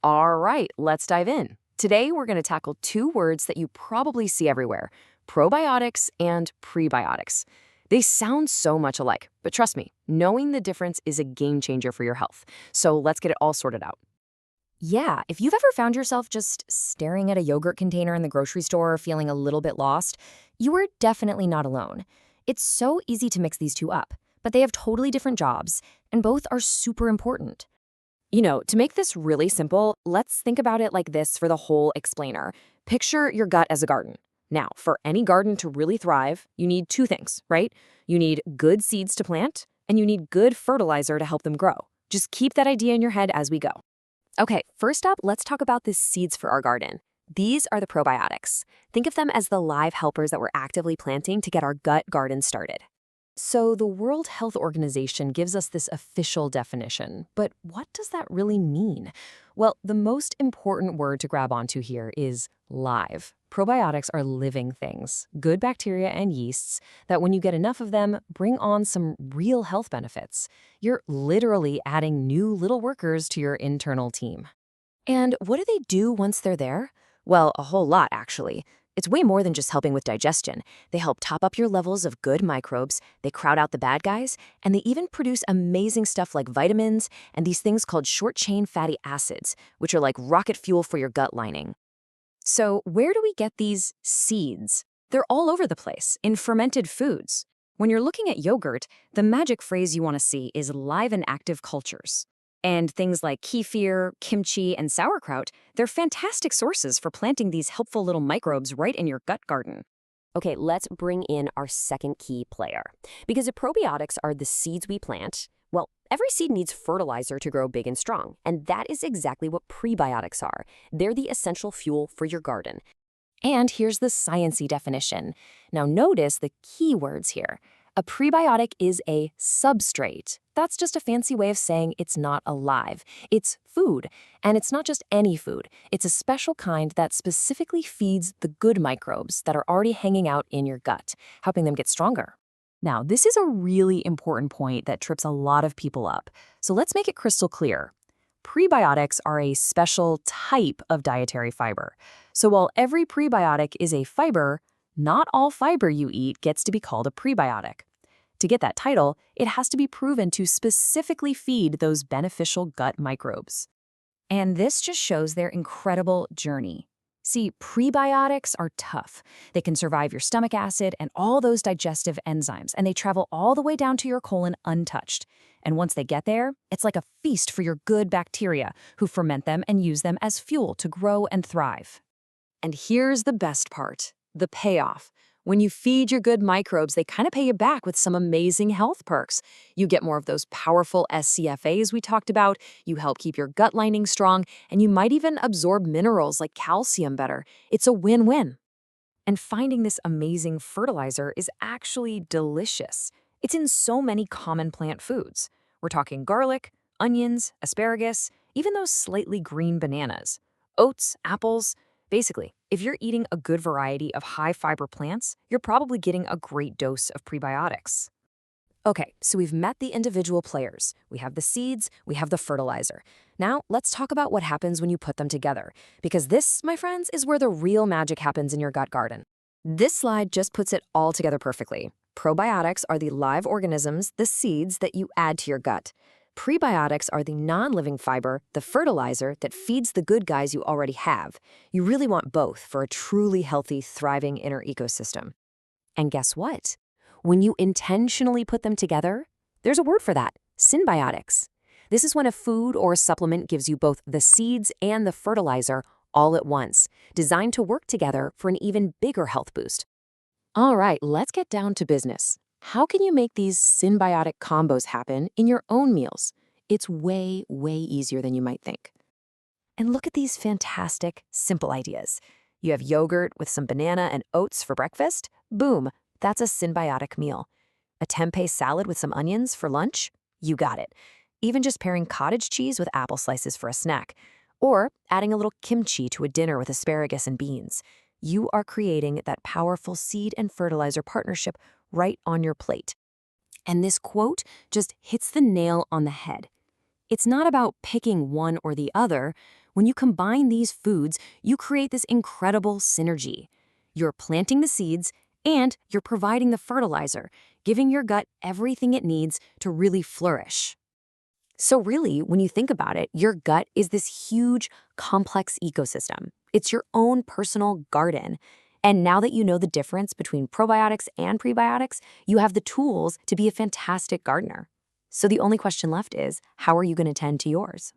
All right, let's dive in. Today, we're going to tackle two words that you probably see everywhere: probiotics and prebiotics. They sound so much alike, but trust me, knowing the difference is a game changer for your health. So let's get it all sorted out. Yeah, if you've ever found yourself just staring at a yogurt container in the grocery store feeling a little bit lost, you are definitely not alone. It's so easy to mix these two up, but they have totally different jobs, and both are super important. To make this really simple, let's think about it like this for the whole explainer. Picture your gut as a garden. Now, for any garden to really thrive, you need two things, right? You need good seeds to plant, and you need good fertilizer to help them grow. Just keep that idea in your head as we go. Okay, first up, let's talk about the seeds for our garden. These are the probiotics. Think of them as the live helpers that we're actively planting to get our gut garden started. So the World Health Organization gives us this official definition, but what does that really mean? Well, the most important word to grab onto here is live. Probiotics are living things, good bacteria and yeasts that when you get enough of them, bring on some real health benefits. You're literally adding new little workers to your internal team. And what do they do once they're there? Well, a whole lot, actually. It's way more than just helping with digestion. They help top up your levels of good microbes, they crowd out the bad guys, and they even produce amazing stuff like vitamins and these things called short-chain fatty acids, which are like rocket fuel for your gut lining. So where do we get these seeds? They're all over the place, in fermented foods. When you're looking at yogurt, the magic phrase you want to see is live and active cultures. And things like kefir, kimchi, and sauerkraut, they're fantastic sources for planting these helpful little microbes right in your gut garden. Okay, let's bring in our second key player. Because if probiotics are the seeds we plant, well, every seed needs fertilizer to grow big and strong. And that is exactly what prebiotics are. They're the essential fuel for your garden. And here's the sciencey definition. Now notice the key words here. A prebiotic is a substrate. That's just a fancy way of saying it's not alive. It's food, and it's not just any food. It's a special kind that specifically feeds the good microbes that are already hanging out in your gut, helping them get stronger. Now, this is a really important point that trips a lot of people up. So let's make it crystal clear. Prebiotics are a special type of dietary fiber. So while every prebiotic is a fiber, not all fiber you eat gets to be called a prebiotic. To get that title, it has to be proven to specifically feed those beneficial gut microbes. And this just shows their incredible journey. See, prebiotics are tough. They can survive your stomach acid and all those digestive enzymes, and they travel all the way down to your colon untouched. And once they get there, it's like a feast for your good bacteria, who ferment them and use them as fuel to grow and thrive. And here's the best part, the payoff. When you feed your good microbes, they kind of pay you back with some amazing health perks. You get more of those powerful SCFAs we talked about, you help keep your gut lining strong, and you might even absorb minerals like calcium better. It's a win-win. And finding this amazing fertilizer is actually delicious. It's in so many common plant foods. We're talking garlic, onions, asparagus, even those slightly green bananas, oats, apples. Basically, if you're eating a good variety of high-fiber plants, you're probably getting a great dose of prebiotics. Okay, so we've met the individual players. We have the seeds, we have the fertilizer. Now, let's talk about what happens when you put them together, because this, my friends, is where the real magic happens in your gut garden. This slide just puts it all together perfectly. Probiotics are the live organisms, the seeds that you add to your gut. Prebiotics are the non-living fiber, the fertilizer that feeds the good guys you already have. You really want both for a truly healthy, thriving inner ecosystem. And guess what? When you intentionally put them together, there's a word for that: symbiotics. This is when a food or a supplement gives you both the seeds and the fertilizer all at once, designed to work together for an even bigger health boost. All right, let's get down to business. How can you make these symbiotic combos happen in your own meals? It's way, way easier than you might think. And look at these fantastic, simple ideas. You have yogurt with some banana and oats for breakfast? Boom, that's a symbiotic meal. A tempeh salad with some onions for lunch? You got it. Even just pairing cottage cheese with apple slices for a snack. Or adding a little kimchi to a dinner with asparagus and beans. You are creating that powerful seed and fertilizer partnership right on your plate. And this quote just hits the nail on the head. It's not about picking one or the other. When you combine these foods, you create this incredible synergy. You're planting the seeds and you're providing the fertilizer, giving your gut everything it needs to really flourish. So really, when you think about it, your gut is this huge, complex ecosystem. It's your own personal garden. And now that you know the difference between probiotics and prebiotics, you have the tools to be a fantastic gardener. So the only question left is, how are you going to tend to yours?